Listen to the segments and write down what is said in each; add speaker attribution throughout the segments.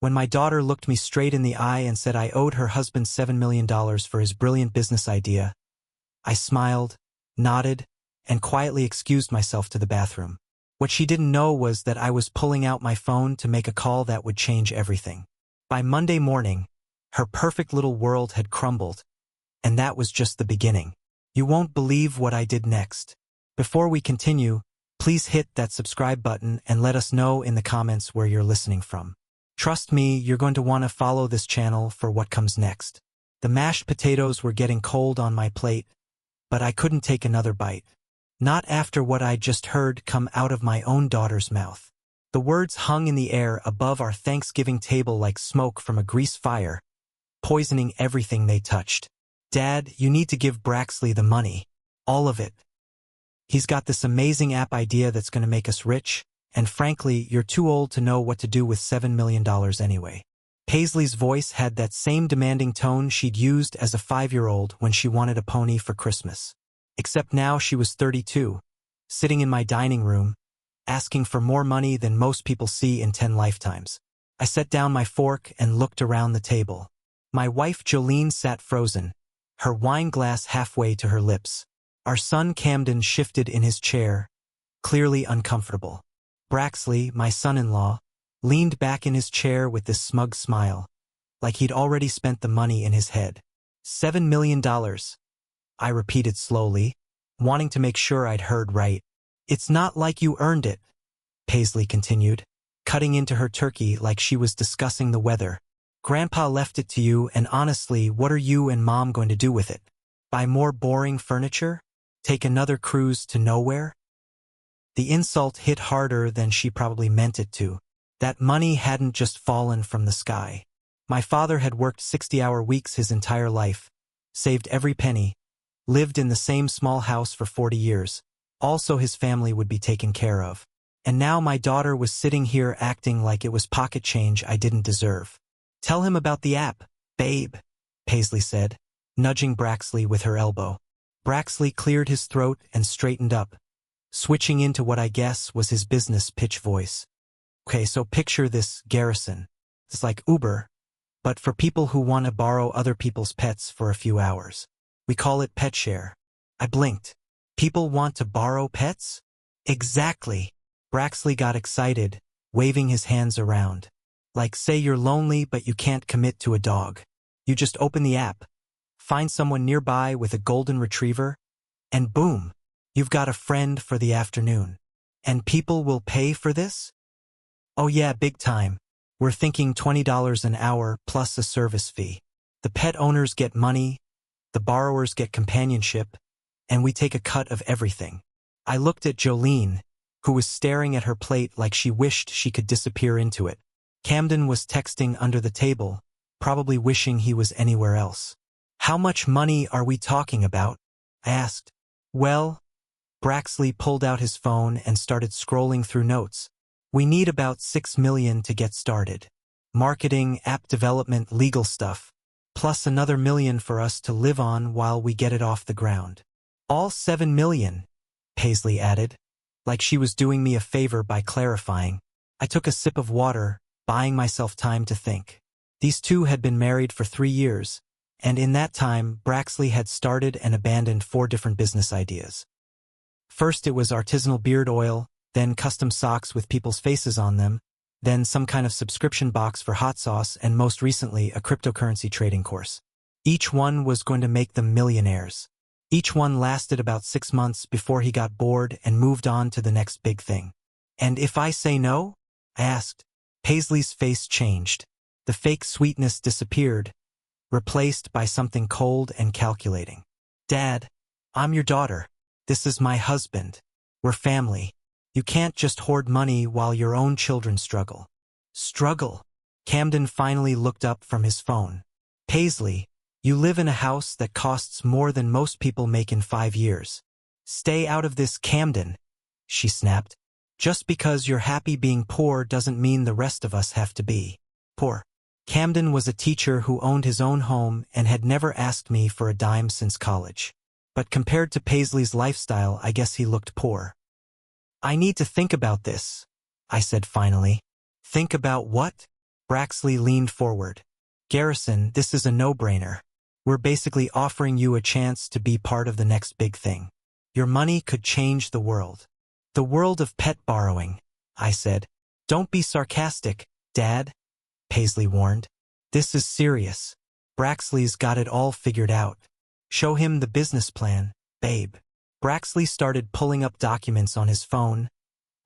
Speaker 1: When my daughter looked me straight in the eye and said I owed her husband $7 million for his brilliant business idea, I smiled, nodded, and quietly excused myself to the bathroom. What she didn't know was that I was pulling out my phone to make a call that would change everything. By Monday morning, her perfect little world had crumbled, and that was just the beginning. You won't believe what I did next. Before we continue, please hit that subscribe button and let us know in the comments where you're listening from. Trust me, you're going to want to follow this channel for what comes next. The mashed potatoes were getting cold on my plate, but I couldn't take another bite. Not after what I just heard come out of my own daughter's mouth. The words hung in the air above our Thanksgiving table like smoke from a grease fire, poisoning everything they touched. Dad, you need to give Braxley the money. All of it. He's got this amazing app idea that's going to make us rich, and frankly, you're too old to know what to do with $7 million anyway. Paisley's voice had that same demanding tone she'd used as a 5-year-old when she wanted a pony for Christmas. Except now she was 32, sitting in my dining room, asking for more money than most people see in 10 lifetimes. I set down my fork and looked around the table. My wife Jolene sat frozen, her wine glass halfway to her lips. Our son Camden shifted in his chair, clearly uncomfortable. Braxley, my son-in-law, leaned back in his chair with this smug smile, like he'd already spent the money in his head. $7 million, I repeated slowly, wanting to make sure I'd heard right. It's not like you earned it, Paisley continued, cutting into her turkey like she was discussing the weather. Grandpa left it to you, and honestly, what are you and Mom going to do with it? Buy more boring furniture? Take another cruise to nowhere? The insult hit harder than she probably meant it to. That money hadn't just fallen from the sky. My father had worked 60-hour weeks his entire life, saved every penny, lived in the same small house for 40 years. Also his family would be taken care of. And now my daughter was sitting here acting like it was pocket change I didn't deserve. Tell him about the app, babe, Paisley said, nudging Braxley with her elbow. Braxley cleared his throat and straightened up, switching into what I guess was his business pitch voice. Okay, so picture this Garrison. It's like Uber, but for people who want to borrow other people's pets for a few hours. We call it pet share. I blinked. People want to borrow pets? Exactly. Braxley got excited, waving his hands around. Like, say you're lonely but you can't commit to a dog. You just open the app, find someone nearby with a golden retriever, and boom, you've got a friend for the afternoon. And people will pay for this? Oh yeah, big time. We're thinking $20 an hour plus a service fee. The pet owners get money, the borrowers get companionship, and we take a cut of everything. I looked at Jolene, who was staring at her plate like she wished she could disappear into it. Camden was texting under the table, probably wishing he was anywhere else. How much money are we talking about? I asked. Well, Braxley pulled out his phone and started scrolling through notes. We need about $6 million to get started. Marketing, app development, legal stuff, plus another $1 million for us to live on while we get it off the ground. All $7 million, Paisley added, like she was doing me a favor by clarifying. I took a sip of water, buying myself time to think. These two had been married for 3 years, and in that time, Braxley had started and abandoned 4 different business ideas. First it was artisanal beard oil, then custom socks with people's faces on them, then some kind of subscription box for hot sauce, and most recently a cryptocurrency trading course. Each one was going to make them millionaires. Each one lasted about 6 months before he got bored and moved on to the next big thing. And if I say no? I asked. Paisley's face changed. The fake sweetness disappeared, replaced by something cold and calculating. Dad, I'm your daughter. This is my husband. We're family. You can't just hoard money while your own children struggle. Struggle? Camden finally looked up from his phone. Paisley, you live in a house that costs more than most people make in 5 years. Stay out of this, Camden, she snapped. Just because you're happy being poor doesn't mean the rest of us have to be poor. Camden was a teacher who owned his own home and had never asked me for a dime since college. But compared to Paisley's lifestyle, I guess he looked poor. I need to think about this, I said finally. Think about what? Braxley leaned forward. Garrison, this is a no-brainer. We're basically offering you a chance to be part of the next big thing. Your money could change the world. The world of pet borrowing, I said. Don't be sarcastic, Dad, Paisley warned. This is serious. Braxley's got it all figured out. Show him the business plan, babe. Braxley started pulling up documents on his phone,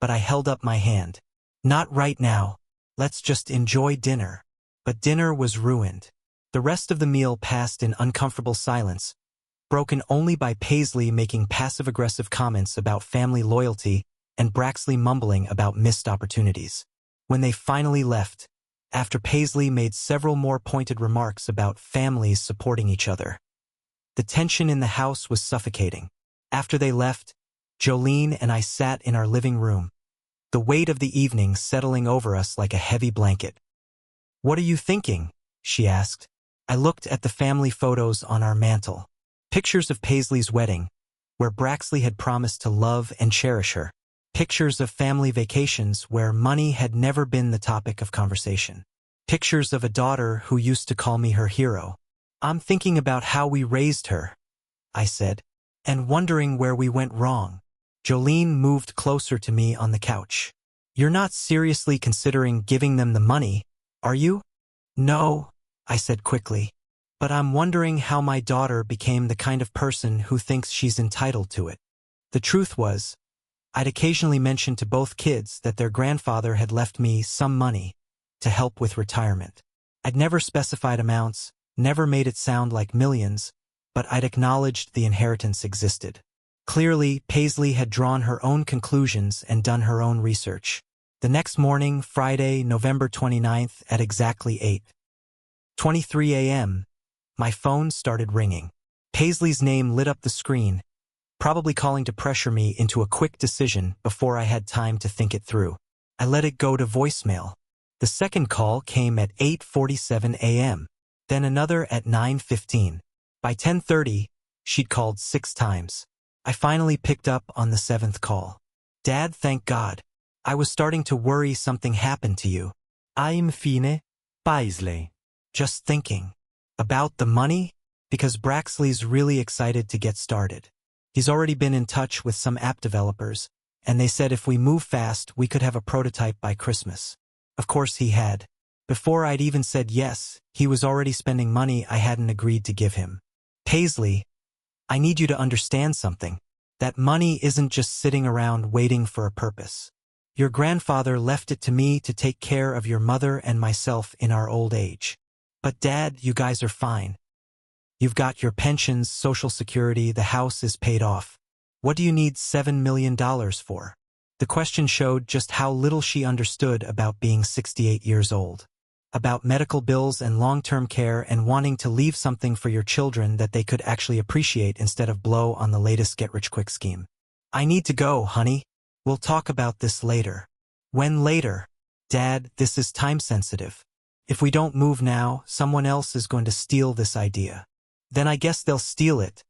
Speaker 1: but I held up my hand. Not right now. Let's just enjoy dinner. But dinner was ruined. The rest of the meal passed in uncomfortable silence, broken only by Paisley making passive-aggressive comments about family loyalty and Braxley mumbling about missed opportunities. When they finally left, after Paisley made several more pointed remarks about families supporting each other, the tension in the house was suffocating. After they left, Jolene and I sat in our living room, the weight of the evening settling over us like a heavy blanket. "What are you thinking?" she asked. I looked at the family photos on our mantel. Pictures of Paisley's wedding, where Braxley had promised to love and cherish her. Pictures of family vacations where money had never been the topic of conversation. Pictures of a daughter who used to call me her hero. "I'm thinking about how we raised her," I said, "and wondering where we went wrong." Jolene moved closer to me on the couch. "You're not seriously considering giving them the money, are you?" "No," I said quickly, "but I'm wondering how my daughter became the kind of person who thinks she's entitled to it." The truth was, I'd occasionally mentioned to both kids that their grandfather had left me some money to help with retirement. I'd never specified amounts, never made it sound like millions, but I'd acknowledged the inheritance existed. Clearly, Paisley had drawn her own conclusions and done her own research. The next morning, Friday, November 29th, at exactly 8:23 a.m., my phone started ringing. Paisley's name lit up the screen, probably calling to pressure me into a quick decision before I had time to think it through. I let it go to voicemail. The second call came at 8:47 a.m., then another at 9:15. By 10:30, she'd called 6 times. I finally picked up on the 7th call. "Dad, thank God. I was starting to worry something happened to you." "I'm fine, Paisley. Just thinking." "About the money?" "Because Braxley's really excited to get started. He's already been in touch with some app developers, and they said if we move fast, we could have a prototype by Christmas." Of course he had. Before I'd even said yes, he was already spending money I hadn't agreed to give him. "Paisley, I need you to understand something. That money isn't just sitting around waiting for a purpose. Your grandfather left it to me to take care of your mother and myself in our old age. But Dad, you guys are fine. You've got your pensions, Social Security, the house is paid off. What do you need $7 million for?" The question showed just how little she understood about being 68 years old. About medical bills and long-term care and wanting to leave something for your children that they could actually appreciate instead of blow on the latest get-rich-quick scheme. "I need to go, honey. We'll talk about this later." "When later?" "Dad, this is time-sensitive. If we don't move now, someone else is going to steal this idea." "Then I guess they'll steal it,"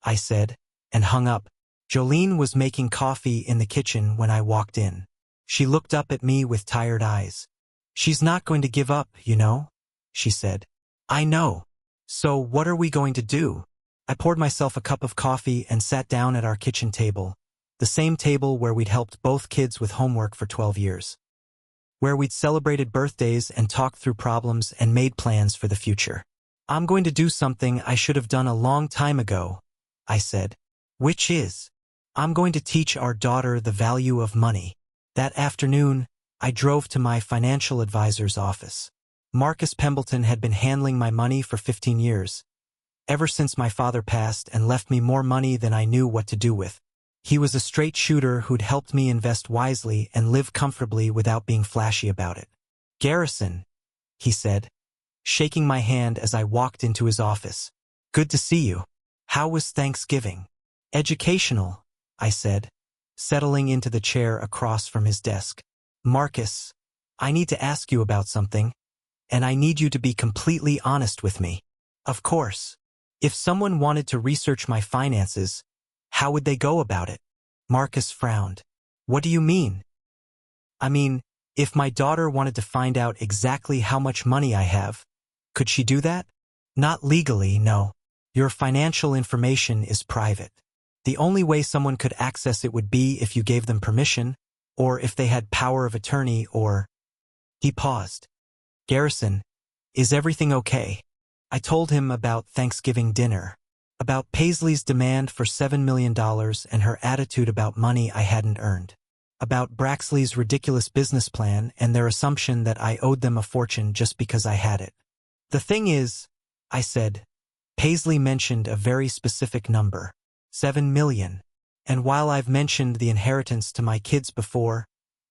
Speaker 1: I said, and hung up. Jolene was making coffee in the kitchen when I walked in. She looked up at me with tired eyes. "She's not going to give up, you know," she said. "I know. So what are we going to do?" I poured myself a cup of coffee and sat down at our kitchen table, the same table where we'd helped both kids with homework for 12 years. Where we'd celebrated birthdays and talked through problems and made plans for the future. "I'm going to do something I should have done a long time ago," I said. "Which is? I'm going to teach our daughter the value of money." That afternoon, I drove to my financial advisor's office. Marcus Pembleton had been handling my money for 15 years, ever since my father passed and left me more money than I knew what to do with. He was a straight shooter who'd helped me invest wisely and live comfortably without being flashy about it. "Garrison," he said, shaking my hand as I walked into his office. "Good to see you. How was Thanksgiving?" "Educational," I said, settling into the chair across from his desk. "Marcus, I need to ask you about something, and I need you to be completely honest with me." "Of course. If someone wanted to research my finances, how would they go about it?" Marcus frowned. "What do you mean?" "I mean, If my daughter wanted to find out exactly how much money I have, could she do that? Not legally, no. Your financial information is private. The only way someone could access it would be if you gave them permission, or if they had power of attorney, or... He paused. Garrison, is everything okay? I told him about Thanksgiving dinner, about Paisley's demand for $7 million and her attitude about money I hadn't earned, about Braxley's ridiculous business plan and their assumption that I owed them a fortune just because I had it. The thing is, I said, Paisley mentioned a very specific number, 7 million, and while I've mentioned the inheritance to my kids before,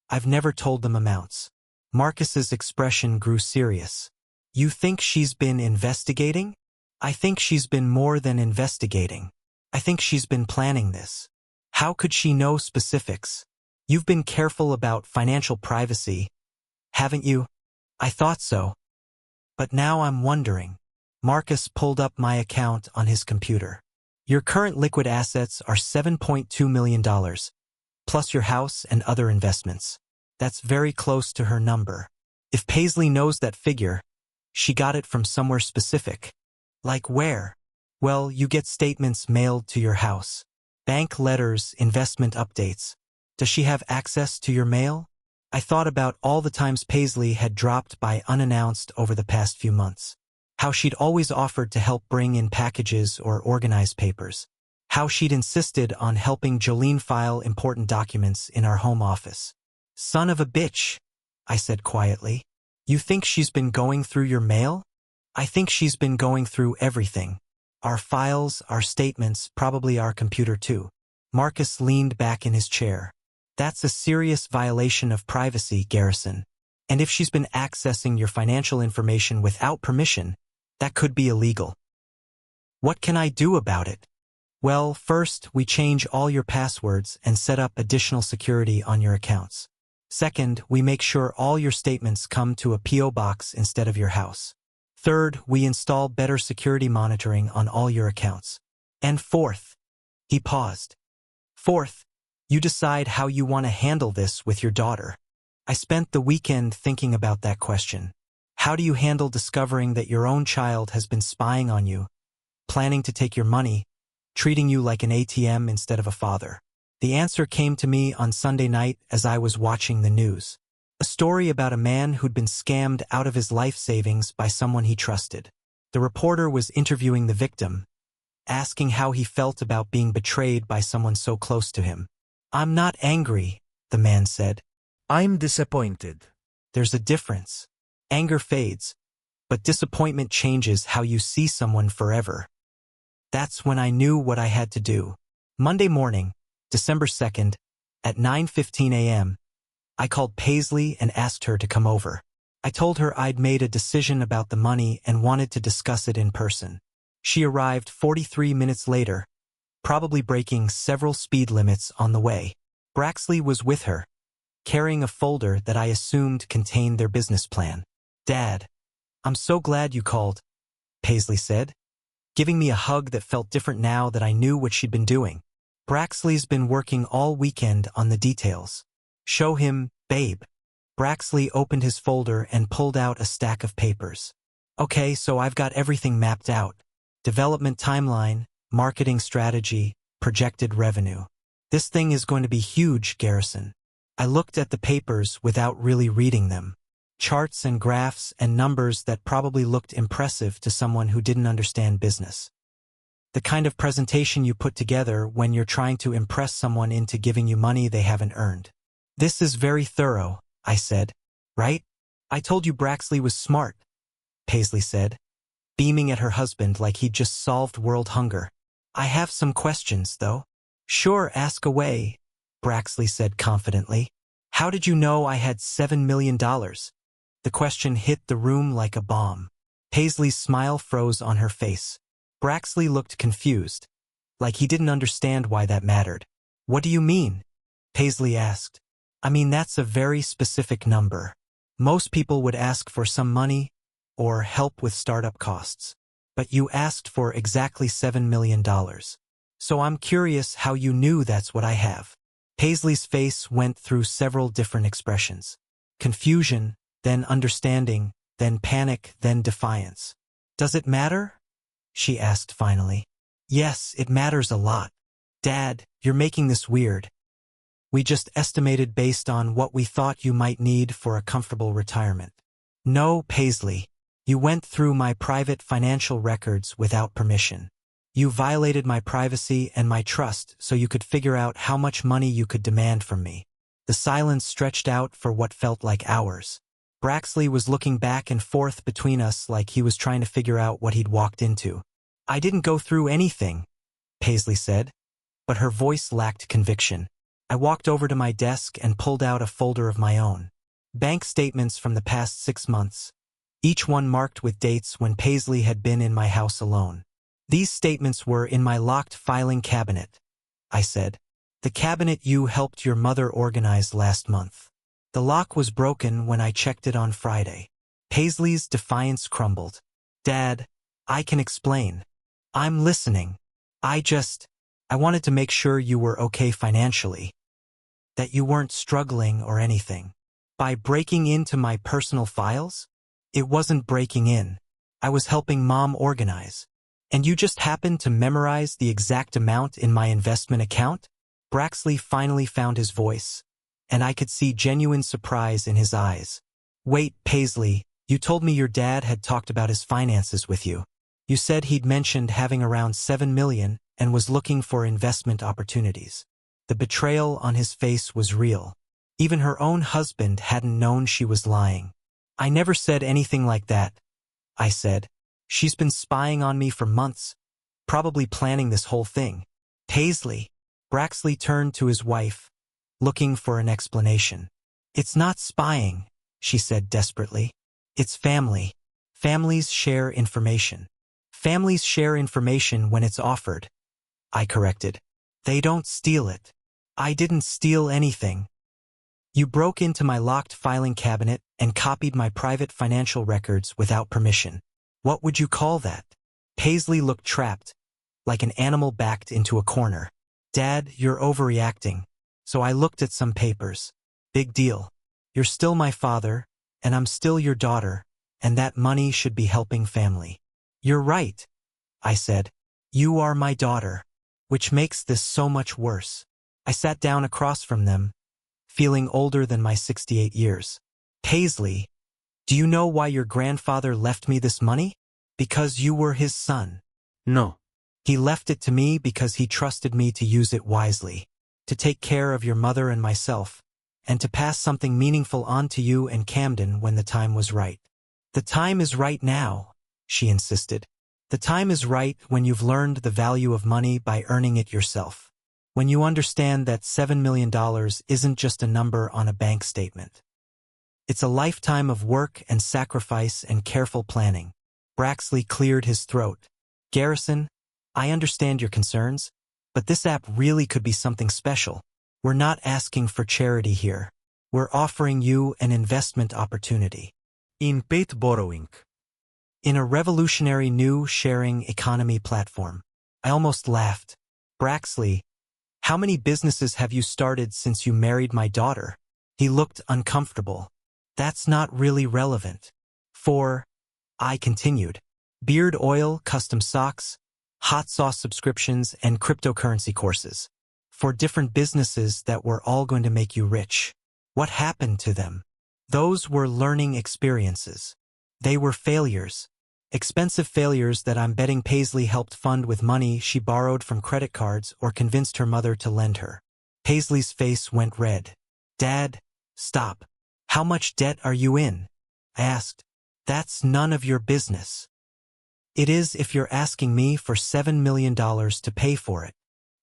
Speaker 1: I've never told them amounts. Marcus's expression grew serious. You think she's been investigating? I think she's been more than investigating. I think she's been planning this. How could she know specifics? You've been careful about financial privacy, haven't you? I thought so. But now I'm wondering. Marcus pulled up my account on his computer. Your current liquid assets are $7.2 million, plus your house and other investments. That's very close to her number. If Paisley knows that figure, she got it from somewhere specific. Like where? Well, you get statements mailed to your house. Bank letters, investment updates. Does she have access to your mail? I thought about all the times Paisley had dropped by unannounced over the past few months. How she'd always offered to help bring in packages or organize papers. How she'd insisted on helping Jolene file important documents in our home office. Son of a bitch, I said quietly. You think she's been going through your mail? I think she's been going through everything. Our files, our statements, probably our computer too. Marcus leaned back in his chair. That's a serious violation of privacy, Garrison. And if she's been accessing your financial information without permission, that could be illegal. What can I do about it? Well, first, we change all your passwords and set up additional security on your accounts. Second, we make sure all your statements come to a P.O. box instead of your house. Third, we install better security monitoring on all your accounts. And fourth, he paused. Fourth, you decide how you want to handle this with your daughter. I spent the weekend thinking about that question. How do you handle discovering that your own child has been spying on you, planning to take your money, treating you like an ATM instead of a father? The answer came to me on Sunday night as I was watching the news. A story about a man who'd been scammed out of his life savings by someone he trusted. The reporter was interviewing the victim, asking how he felt about being betrayed by someone so close to him. I'm not angry, the man said.
Speaker 2: I'm disappointed.
Speaker 1: There's a difference. Anger fades, but disappointment changes how you see someone forever. That's when I knew what I had to do. Monday morning, December 2nd, at 9:15 a.m., I called Paisley and asked her to come over. I told her I'd made a decision about the money and wanted to discuss it in person. She arrived 43 minutes later, probably breaking several speed limits on the way. Braxley was with her, carrying a folder that I assumed contained their business plan. Dad, I'm so glad you called, Paisley said, giving me a hug that felt different now that I knew what she'd been doing. Braxley's been working all weekend on the details. Show him, babe. Braxley opened his folder and pulled out a stack of papers. Okay, so I've got everything mapped out. Development timeline, marketing strategy, projected revenue. This thing is going to be huge, Garrison. I looked at the papers without really reading them. Charts and graphs and numbers that probably looked impressive to someone who didn't understand business. The kind of presentation you put together when you're trying to impress someone into giving you money they haven't earned. This is very thorough, I said. Right? I told you Braxley was smart, Paisley said, beaming at her husband like he'd just solved world hunger. I have some questions, though. Sure, ask away, Braxley said confidently. How did you know I had $7 million? The question hit the room like a bomb. Paisley's smile froze on her face. Braxley looked confused, like he didn't understand why that mattered. What do you mean? Paisley asked. I mean, that's a very specific number. Most people would ask for some money or help with startup costs. But you asked for exactly $7 million. So I'm curious how you knew that's what I have. Paisley's face went through several different expressions. Confusion, then understanding, then panic, then defiance. Does it matter? She asked finally. Yes, it matters a lot. Dad, you're making this weird. We just estimated based on what we thought you might need for a comfortable retirement. No, Paisley. You went through my private financial records without permission. You violated my privacy and my trust so you could figure out how much money you could demand from me. The silence stretched out for what felt like hours. Braxley was looking back and forth between us like he was trying to figure out what he'd walked into. I didn't go through anything, Paisley said, but her voice lacked conviction. I walked over to my desk and pulled out a folder of my own. Bank statements from the past 6 months, each one marked with dates when Paisley had been in my house alone. These statements were in my locked filing cabinet, I said. The cabinet you helped your mother organize last month. The lock was broken when I checked it on Friday. Paisley's defiance crumbled. Dad, I can explain. I'm listening. I wanted to make sure you were okay financially. That you weren't struggling or anything. By breaking into my personal files? It wasn't breaking in. I was helping Mom organize. And you just happened to memorize the exact amount in my investment account? Braxley finally found his voice, and I could see genuine surprise in his eyes. Wait, Paisley, you told me your dad had talked about his finances with you. You said he'd mentioned having around $7 million and was looking for investment opportunities. The betrayal on his face was real. Even her own husband hadn't known she was lying. I never said anything like that, I said. She's been spying on me for months, probably planning this whole thing. Paisley. Braxley turned to his wife, looking for an explanation. It's not spying, she said desperately. It's family. Families share information. Families share information when it's offered, I corrected. They don't steal it. I didn't steal anything. You broke into my locked filing cabinet and copied my private financial records without permission. What would you call that? Paisley looked trapped, like an animal backed into a corner. Dad, you're overreacting. So I looked at some papers. Big deal. You're still my father, and I'm still your daughter, and that money should be helping family. You're right, I said. You are my daughter, which makes this so much worse. I sat down across from them, feeling older than my 68 years. Paisley, do you know why your grandfather left me this money? Because you were his son.
Speaker 2: No.
Speaker 1: He left it to me because he trusted me to use it wisely, to take care of your mother and myself, and to pass something meaningful on to you and Camden when the time was right. The time is right now, she insisted. The time is right when you've learned the value of money by earning it yourself. When you understand that $7 million isn't just a number on a bank statement. It's a lifetime of work and sacrifice and careful planning. Braxley cleared his throat. Garrison, I understand your concerns, but this app really could be something special. We're not asking for charity here. We're offering you an investment opportunity.
Speaker 2: In paid borrowing.
Speaker 1: In a revolutionary new sharing economy platform. I almost laughed. Braxley, how many businesses have you started since you married my daughter? He looked uncomfortable. That's not really relevant. I continued. Beard oil, custom socks, hot sauce subscriptions, and cryptocurrency courses. For different businesses that were all going to make you rich. What happened to them? Those were learning experiences. They were failures. Expensive failures that I'm betting Paisley helped fund with money she borrowed from credit cards or convinced her mother to lend her. Paisley's face went red. Dad, stop. How much debt are you in? I asked. That's none of your business. It is if you're asking me for $7 million to pay for it.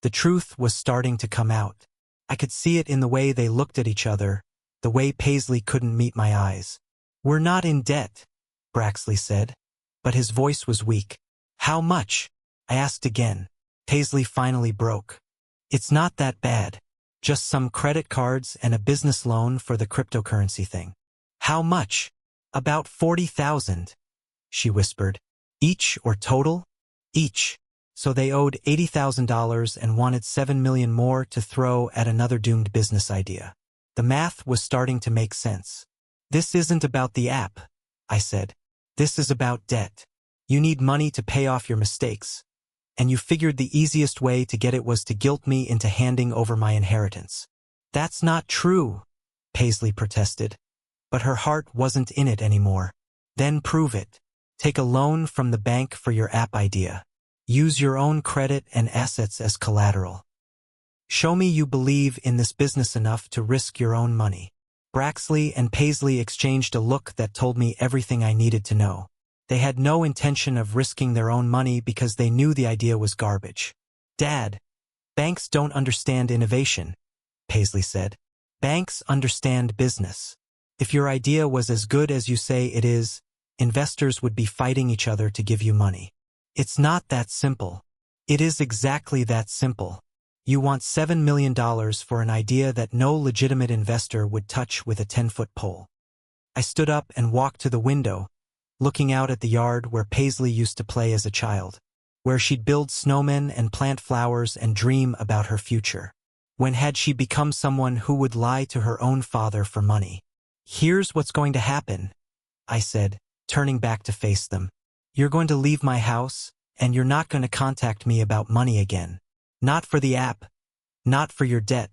Speaker 1: The truth was starting to come out. I could see it in the way they looked at each other, the way Paisley couldn't meet my eyes. We're not in debt, Braxley said, but his voice was weak. How much? I asked again. Paisley finally broke. It's not that bad. Just some credit cards and a business loan for the cryptocurrency thing. How much? About $40,000, she whispered. Each or total? Each. So they owed $80,000 and wanted $7 million more to throw at another doomed business idea. The math was starting to make sense. This isn't about the app, I said. This is about debt. You need money to pay off your mistakes. And you figured the easiest way to get it was to guilt me into handing over my inheritance. That's not true, Paisley protested. But her heart wasn't in it anymore. Then prove it. Take a loan from the bank for your app idea. Use your own credit and assets as collateral. Show me you believe in this business enough to risk your own money. Braxley and Paisley exchanged a look that told me everything I needed to know. They had no intention of risking their own money because they knew the idea was garbage. Dad, banks don't understand innovation, Paisley said. Banks understand business. If your idea was as good as you say it is, investors would be fighting each other to give you money. It's not that simple. It is exactly that simple. You want $7 million for an idea that no legitimate investor would touch with a 10-foot pole. I stood up and walked to the window, looking out at the yard where Paisley used to play as a child, where she'd build snowmen and plant flowers and dream about her future. When had she become someone who would lie to her own father for money? Here's what's going to happen, I said, turning back to face them. You're going to leave my house, and you're not going to contact me about money again. Not for the app, not for your debt,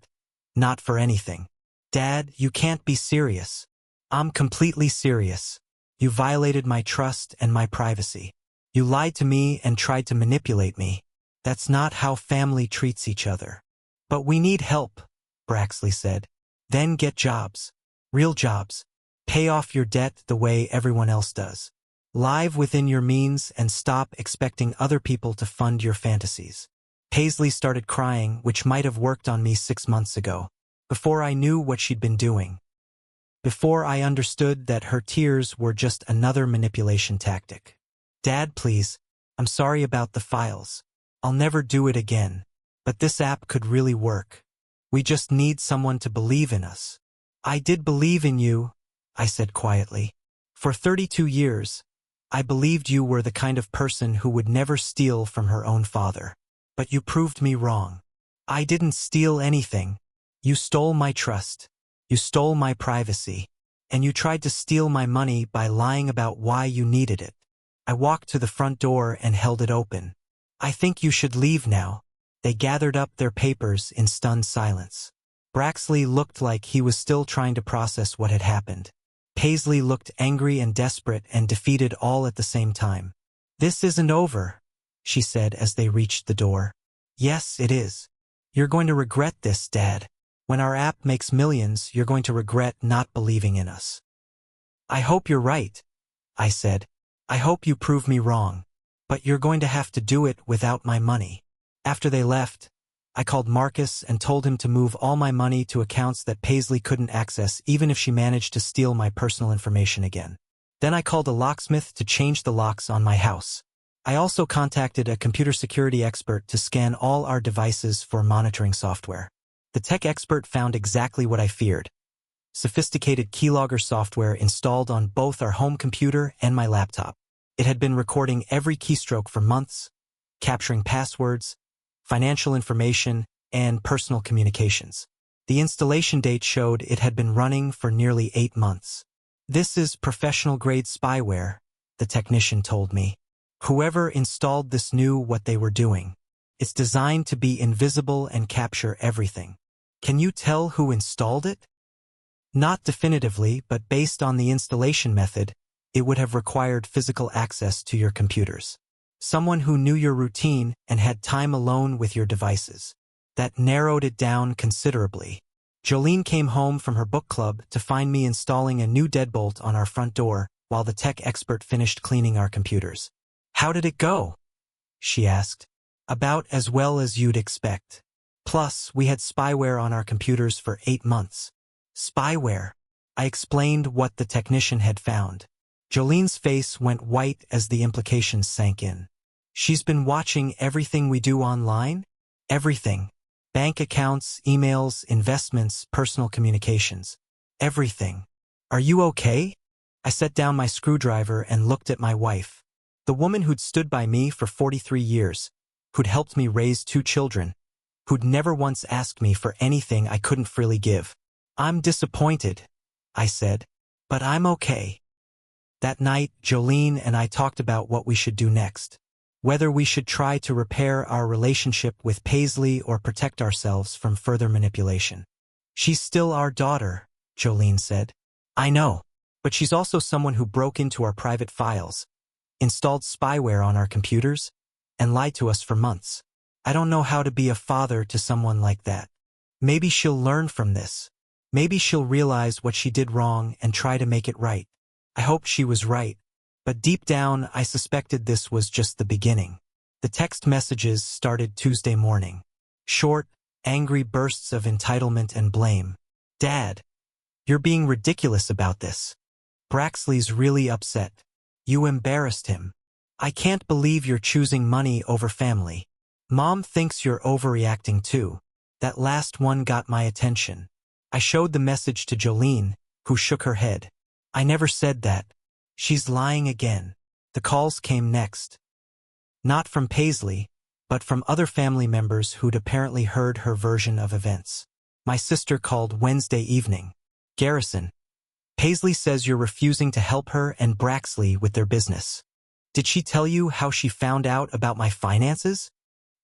Speaker 1: not for anything. Dad, you can't be serious. I'm completely serious. You violated my trust and my privacy. You lied to me and tried to manipulate me. That's not how family treats each other. But we need help, Braxley said. Then get jobs. Real jobs. Pay off your debt the way everyone else does. Live within your means and stop expecting other people to fund your fantasies. Paisley started crying, which might have worked on me 6 months ago, before I knew what she'd been doing. Before I understood that her tears were just another manipulation tactic. Dad, please, I'm sorry about the files. I'll never do it again. But this app could really work. We just need someone to believe in us. I did believe in you, I said quietly. For 32 years, I believed you were the kind of person who would never steal from her own father. But you proved me wrong. I didn't steal anything. You stole my trust. You stole my privacy. And you tried to steal my money by lying about why you needed it. I walked to the front door and held it open. I think you should leave now. They gathered up their papers in stunned silence. Braxley looked like he was still trying to process what had happened. Paisley looked angry and desperate and defeated all at the same time. This isn't over, she said as they reached the door. Yes, it is. You're going to regret this, Dad. When our app makes millions, you're going to regret not believing in us. I hope you're right, I said. I hope you prove me wrong. But you're going to have to do it without my money. After they left, I called Marcus and told him to move all my money to accounts that Paisley couldn't access even if she managed to steal my personal information again. Then I called a locksmith to change the locks on my house. I also contacted a computer security expert to scan all our devices for monitoring software. The tech expert found exactly what I feared. Sophisticated keylogger software installed on both our home computer and my laptop. It had been recording every keystroke for months, capturing passwords, financial information, and personal communications. The installation date showed it had been running for nearly 8 months. This is professional-grade spyware, the technician told me. Whoever installed this knew what they were doing. It's designed to be invisible and capture everything. Can you tell who installed it? Not definitively, but based on the installation method, it would have required physical access to your computers. Someone who knew your routine and had time alone with your devices. That narrowed it down considerably. Jolene came home from her book club to find me installing a new deadbolt on our front door while the tech expert finished cleaning our computers. How did it go? She asked. About as well as you'd expect. Plus, we had spyware on our computers for 8 months. Spyware. I explained what the technician had found. Jolene's face went white as the implications sank in. She's been watching everything we do online? Everything. Bank accounts, emails, investments, personal communications. Everything. Are you okay? I set down my screwdriver and looked at my wife. The woman who'd stood by me for 43 years, who'd helped me raise 2 children, who'd never once asked me for anything I couldn't freely give. I'm disappointed, I said, but I'm okay. That night, Jolene and I talked about what we should do next. Whether we should try to repair our relationship with Paisley or protect ourselves from further manipulation. She's still our daughter, Jolene said. I know, but she's also someone who broke into our private files, installed spyware on our computers, and lied to us for months. I don't know how to be a father to someone like that. Maybe she'll learn from this. Maybe she'll realize what she did wrong and try to make it right. I hoped she was right, but deep down I suspected this was just the beginning. The text messages started Tuesday morning. Short, angry bursts of entitlement and blame. Dad, you're being ridiculous about this. Braxley's really upset. You embarrassed him. I can't believe you're choosing money over family. Mom thinks you're overreacting too. That last one got my attention. I showed the message to Jolene, who shook her head. I never said that. She's lying again. The calls came next. Not from Paisley, but from other family members who'd apparently heard her version of events. My sister called Wednesday evening. Garrison, Paisley says you're refusing to help her and Braxley with their business. Did she tell you how she found out about my finances?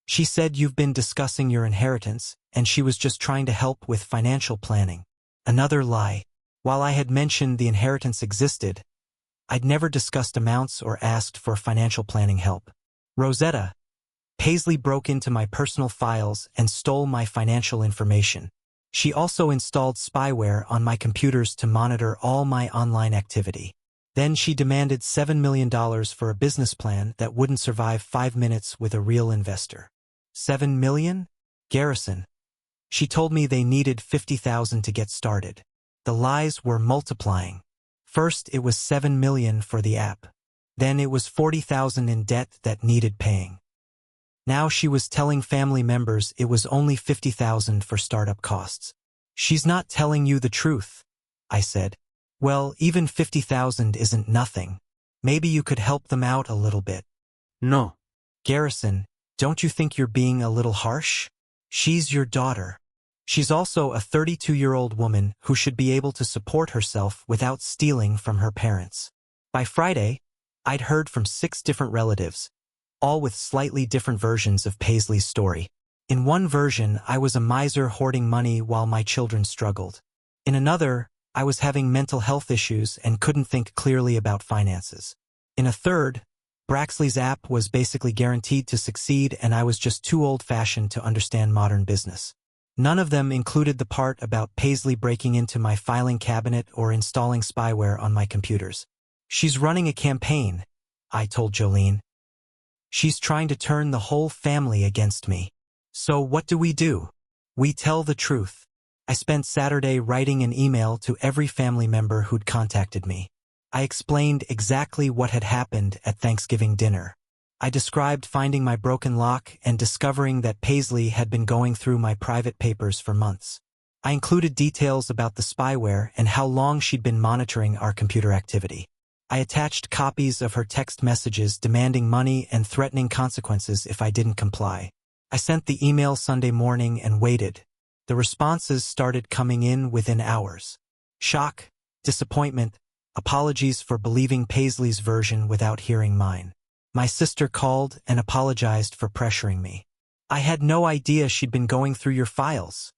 Speaker 1: She said you've been discussing your inheritance, and she was just trying to help with financial planning. Another lie. While I had mentioned the inheritance existed, I'd never discussed amounts or asked for financial planning help. Rosetta, Paisley broke into my personal files and stole my financial information. She also installed spyware on my computers to monitor all my online activity. Then she demanded $7 million for a business plan that wouldn't survive 5 minutes with a real investor. $7 million? Garrison. She told me they needed $50,000 to get started. The lies were multiplying. First, it was $7 million for the app. Then it was $40,000 in debt that needed paying. Now she was telling family members it was only $50,000 for startup costs. She's not telling you the truth, I said. Well, even $50,000 isn't nothing. Maybe you could help them out a little bit.
Speaker 2: No.
Speaker 1: Garrison, don't you think you're being a little harsh? She's your daughter. She's also a 32-year-old woman who should be able to support herself without stealing from her parents. By Friday, I'd heard from 6 different relatives, all with slightly different versions of Paisley's story. In one version, I was a miser hoarding money while my children struggled. In another, I was having mental health issues and couldn't think clearly about finances. In a third, Braxley's app was basically guaranteed to succeed and I was just too old-fashioned to understand modern business. None of them included the part about Paisley breaking into my filing cabinet or installing spyware on my computers. She's running a campaign, I told Jolene. She's trying to turn the whole family against me. So what do? We tell the truth. I spent Saturday writing an email to every family member who'd contacted me. I explained exactly what had happened at Thanksgiving dinner. I described finding my broken lock and discovering that Paisley had been going through my private papers for months. I included details about the spyware and how long she'd been monitoring our computer activity. I attached copies of her text messages demanding money and threatening consequences if I didn't comply. I sent the email Sunday morning and waited. The responses started coming in within hours. Shock, disappointment, apologies for believing Paisley's version without hearing mine. My sister called and apologized for pressuring me. I had no idea she'd been going through your files,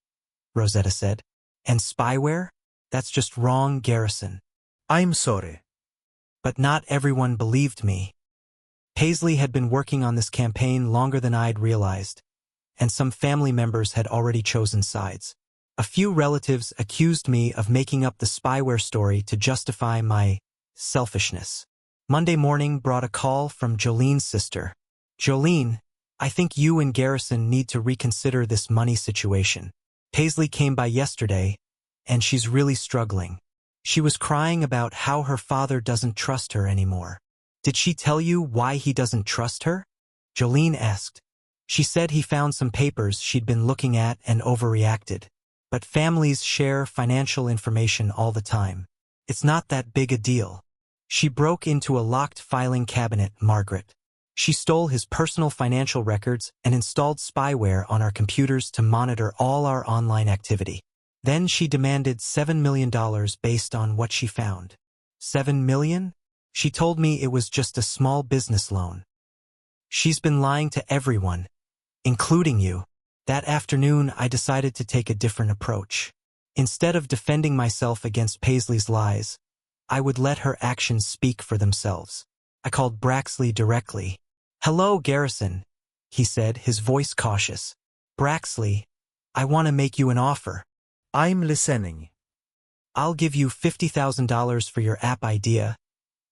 Speaker 1: Rosetta said. And spyware? That's just wrong, Garrison.
Speaker 2: I'm sorry.
Speaker 1: But not everyone believed me. Paisley had been working on this campaign longer than I'd realized, and some family members had already chosen sides. A few relatives accused me of making up the spyware story to justify my selfishness. Monday morning brought a call from Jolene's sister. Jolene, I think you and Garrison need to reconsider this money situation. Paisley came by yesterday, and she's really struggling. She was crying about how her father doesn't trust her anymore. Did she tell you why he doesn't trust her? Jolene asked. She said he found some papers she'd been looking at and overreacted. But families share financial information all the time. It's not that big a deal. She broke into a locked filing cabinet, Margaret. She stole his personal financial records and installed spyware on our computers to monitor all our online activity. Then she demanded $7 million based on what she found. 7 million? She told me it was just a small business loan. She's been lying to everyone, including you. That afternoon, I decided to take a different approach. Instead of defending myself against Paisley's lies, I would let her actions speak for themselves. I called Braxley directly. "Hello, Garrison," he said, his voice cautious. "Braxley, I want to make you an offer.
Speaker 2: I'm listening.
Speaker 1: I'll give you $50,000 for your app idea,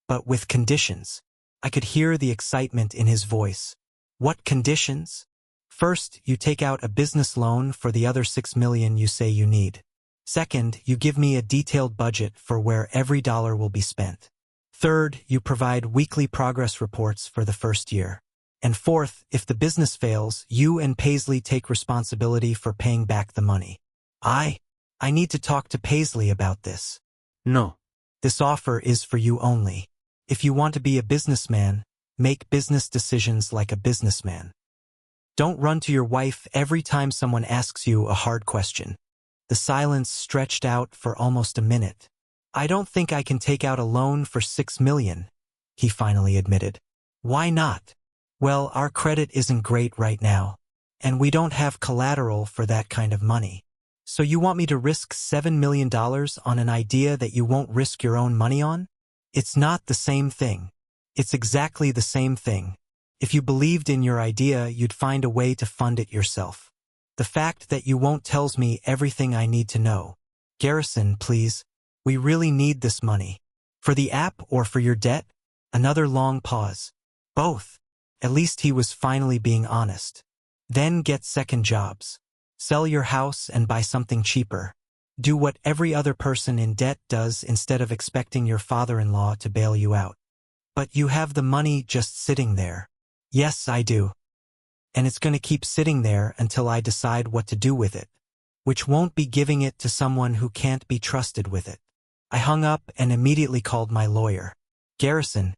Speaker 1: but with conditions." I could hear the excitement in his voice. "What conditions?" "First, you take out a business loan for the other 6 million you say you need. Second, you give me a detailed budget for where every dollar will be spent. Third, you provide weekly progress reports for the first year. And fourth, if the business fails, you and Paisley take responsibility for paying back the money." I need to talk to Paisley about this.
Speaker 2: No.
Speaker 1: This offer is for you only. If you want to be a businessman, make business decisions like a businessman. Don't run to your wife every time someone asks you a hard question. The silence stretched out for almost a minute. "I don't think I can take out a loan for 6 million, he finally admitted. "Why not?" "Well, our credit isn't great right now, and we don't have collateral for that kind of money. So you want me to risk $7 million on an idea that you won't risk your own money on? It's not the same thing." "It's exactly the same thing. If you believed in your idea, you'd find a way to fund it yourself. The fact that you won't tells me everything I need to know. Garrison, please, we really need this money. For the app or for your debt?" Another long pause. "Both." At least he was finally being honest. "Then get second jobs. Sell your house and buy something cheaper. Do what every other person in debt does instead of expecting your father-in-law to bail you out." "But you have the money just sitting there." "Yes, I do. And it's going to keep sitting there until I decide what to do with it, which won't be giving it to someone who can't be trusted with it." I hung up and immediately called my lawyer. "Garrison,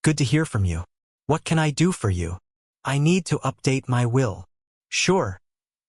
Speaker 1: good to hear from you. What can I do for you?" "I need to update my will." "Sure.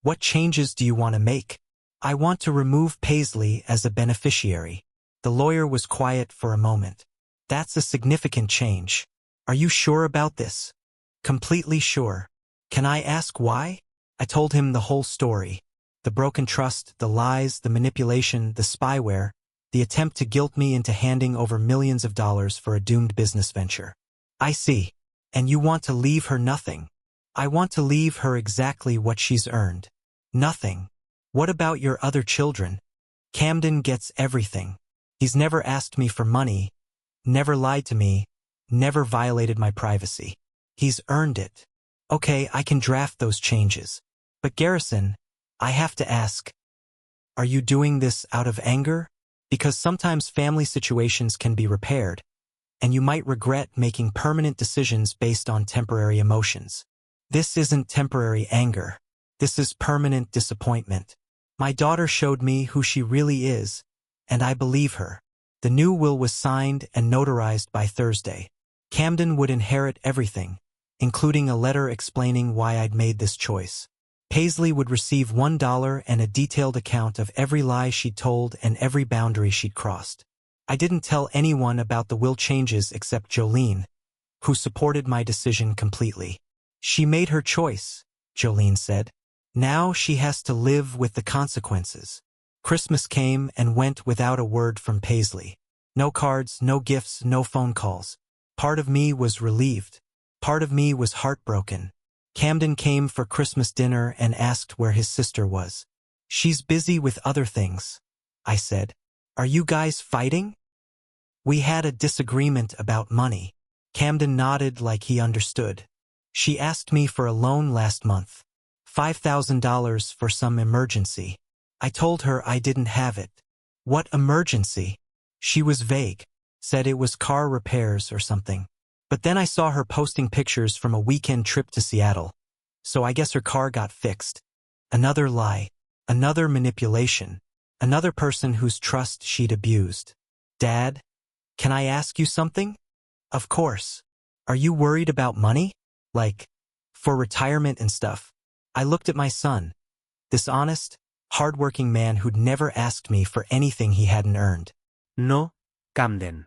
Speaker 1: What changes do you want to make?" "I want to remove Paisley as a beneficiary." The lawyer was quiet for a moment. "That's a significant change. Are you sure about this?" "Completely sure." "Can I ask why?" I told him the whole story. The broken trust, the lies, the manipulation, the spyware, the attempt to guilt me into handing over millions of dollars for a doomed business venture. "I see. And you want to leave her nothing?" "I want to leave her exactly what she's earned." "Nothing? What about your other children?" "Camden gets everything. He's never asked me for money, never lied to me, never violated my privacy. He's earned it." "Okay, I can draft those changes. But Garrison, I have to ask, are you doing this out of anger? Because sometimes family situations can be repaired, and you might regret making permanent decisions based on temporary emotions. This isn't temporary anger. This is permanent disappointment. My daughter showed me who she really is, and I believe her." The new will was signed and notarized by Thursday. Camden would inherit everything, including a letter explaining why I'd made this choice. Paisley would receive $1 and a detailed account of every lie she'd told and every boundary she'd crossed. I didn't tell anyone about the will changes except Jolene, who supported my decision completely. "She made her choice," Jolene said. "Now she has to live with the consequences." Christmas came and went without a word from Paisley. No cards, no gifts, no phone calls. Part of me was relieved. Part of me was heartbroken. Camden came for Christmas dinner and asked where his sister was. "She's busy with other things," I said. "Are you guys fighting?" "We had a disagreement about money." Camden nodded like he understood. "She asked me for a loan last month. $5,000 for some emergency. I told her I didn't have it." "What emergency?" She was vague, said it was car repairs or something. But then I saw her posting pictures from a weekend trip to Seattle. So I guess her car got fixed. Another lie, another manipulation, another person whose trust she'd abused. "Dad, can I ask you something?" "Of course. Are you worried about money? Like, for retirement and stuff?" I looked at my son, this honest, hard-working man who'd never asked me for anything he hadn't earned.
Speaker 2: No, Camden.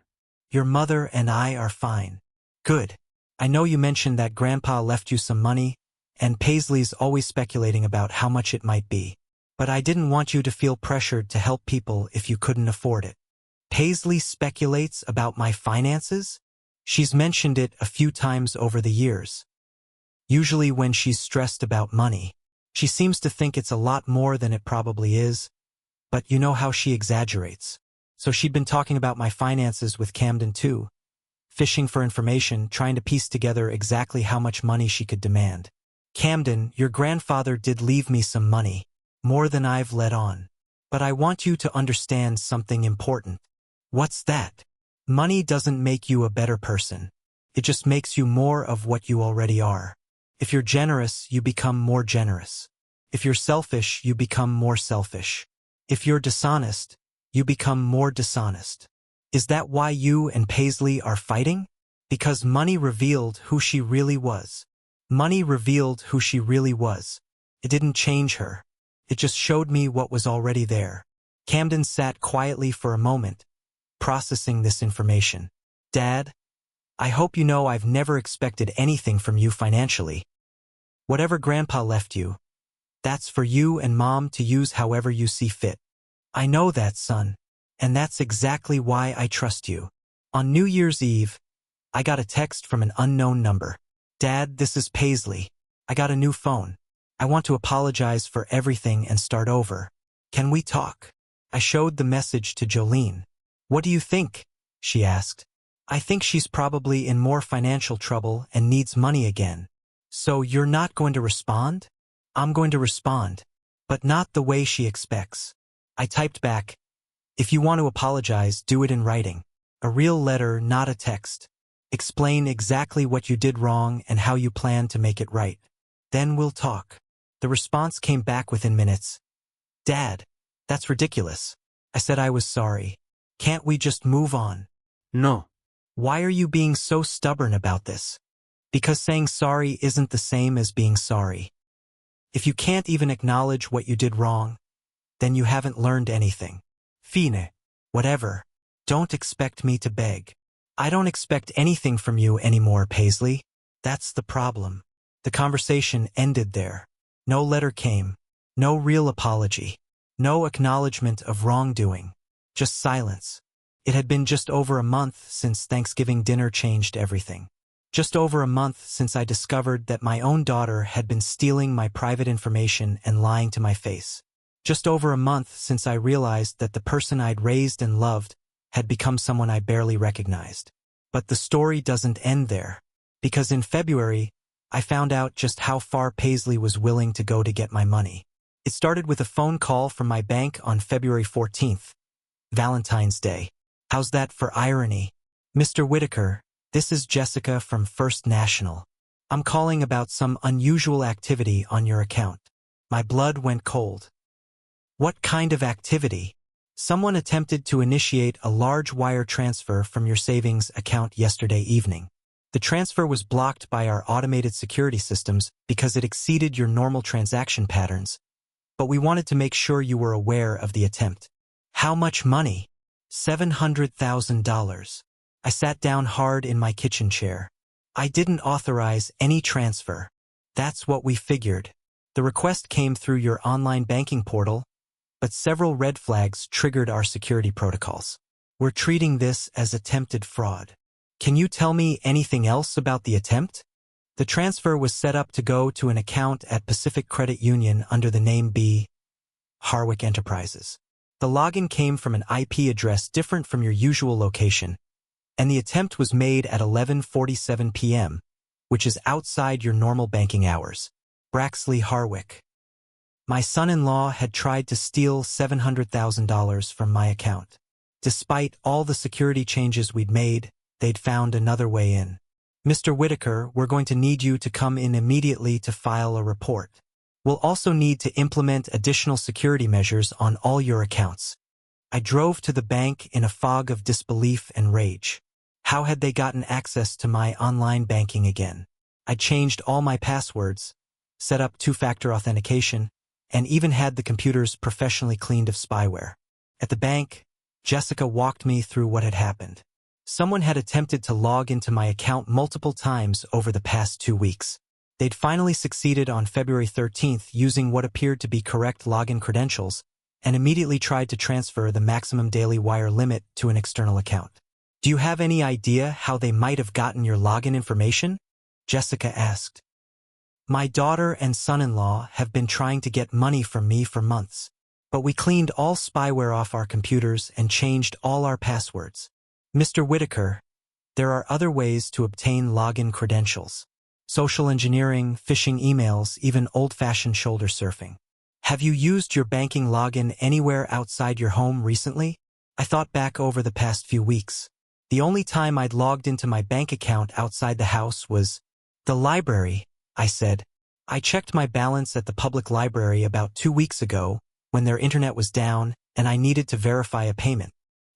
Speaker 1: Your mother and I are fine. Good. I know you mentioned that Grandpa left you some money, and Paisley's always speculating about how much it might be. But I didn't want you to feel pressured to help people if you couldn't afford it. Paisley speculates about my finances? She's mentioned it a few times over the years. Usually when she's stressed about money. She seems to think it's a lot more than it probably is, but you know how she exaggerates. So she'd been talking about my finances with Camden too, fishing for information, trying to piece together exactly how much money she could demand. Camden, your grandfather did leave me some money, more than I've let on. But I want you to understand something important. What's that? Money doesn't make you a better person. It just makes you more of what you already are. If you're generous, you become more generous. If you're selfish, you become more selfish. If you're dishonest, you become more dishonest. Is that why you and Paisley are fighting? Because money revealed who she really was. Money revealed who she really was. It didn't change her. It just showed me what was already there. Camden sat quietly for a moment, processing this information. Dad, I hope you know I've never expected anything from you financially. Whatever Grandpa left you, that's for you and Mom to use however you see fit. I know that, son, and that's exactly why I trust you. On New Year's Eve, I got a text from an unknown number. Dad, this is Paisley. I got a new phone. I want to apologize for everything and start over. Can we talk? I showed the message to Jolene. What do you think? She asked. I think she's probably in more financial trouble and needs money again. So you're not going to respond? I'm going to respond, but not the way she expects. I typed back, if you want to apologize, do it in writing. A real letter, not a text. Explain exactly what you did wrong and how you plan to make it right. Then we'll talk. The response came back within minutes. Dad, that's ridiculous. I said I was sorry. Can't we just move on?
Speaker 2: No.
Speaker 1: Why are you being so stubborn about this? Because saying sorry isn't the same as being sorry. If you can't even acknowledge what you did wrong, then you haven't learned anything. Fine. Whatever. Don't expect me to beg. I don't expect anything from you anymore, Paisley. That's the problem. The conversation ended there. No letter came. No real apology. No acknowledgement of wrongdoing. Just silence. It had been just over a month since Thanksgiving dinner changed everything. Just over a month since I discovered that my own daughter had been stealing my private information and lying to my face. Just over a month since I realized that the person I'd raised and loved had become someone I barely recognized. But the story doesn't end there, because in February, I found out just how far Paisley was willing to go to get my money. It started with a phone call from my bank on February 14th, Valentine's Day. How's that for irony? Mr. Whitaker, this is Jessica from First National. I'm calling about some unusual activity on your account. My blood went cold. What kind of activity? Someone attempted to initiate a large wire transfer from your savings account yesterday evening. The transfer was blocked by our automated security systems because it exceeded your normal transaction patterns, but we wanted to make sure you were aware of the attempt. How much money? $700,000. I sat down hard in my kitchen chair. I didn't authorize any transfer. That's what we figured. The request came through your online banking portal, but several red flags triggered our security protocols. We're treating this as attempted fraud. Can you tell me anything else about the attempt? The transfer was set up to go to an account at Pacific Credit Union under the name B. Harwick Enterprises. The login came from an IP address different from your usual location, and the attempt was made at 11:47 p.m., which is outside your normal banking hours. Braxley Harwick. My son-in-law had tried to steal $700,000 from my account. Despite all the security changes we'd made, they'd found another way in. Mr. Whitaker, we're going to need you to come in immediately to file a report. We'll also need to implement additional security measures on all your accounts. I drove to the bank in a fog of disbelief and rage. How had they gotten access to my online banking again? I changed all my passwords, set up two-factor authentication, and even had the computers professionally cleaned of spyware. At the bank, Jessica walked me through what had happened. Someone had attempted to log into my account multiple times over the past 2 weeks. They'd finally succeeded on February 13th using what appeared to be correct login credentials and immediately tried to transfer the maximum daily wire limit to an external account. Do you have any idea how they might have gotten your login information? Jessica asked. My daughter and son-in-law have been trying to get money from me for months, but we cleaned all spyware off our computers and changed all our passwords. Mr. Whitaker, there are other ways to obtain login credentials. Social engineering, phishing emails, even old-fashioned shoulder surfing. Have you used your banking login anywhere outside your home recently? I thought back over the past few weeks. The only time I'd logged into my bank account outside the house was the library, I said. I checked my balance at the public library about 2 weeks ago when their internet was down and I needed to verify a payment.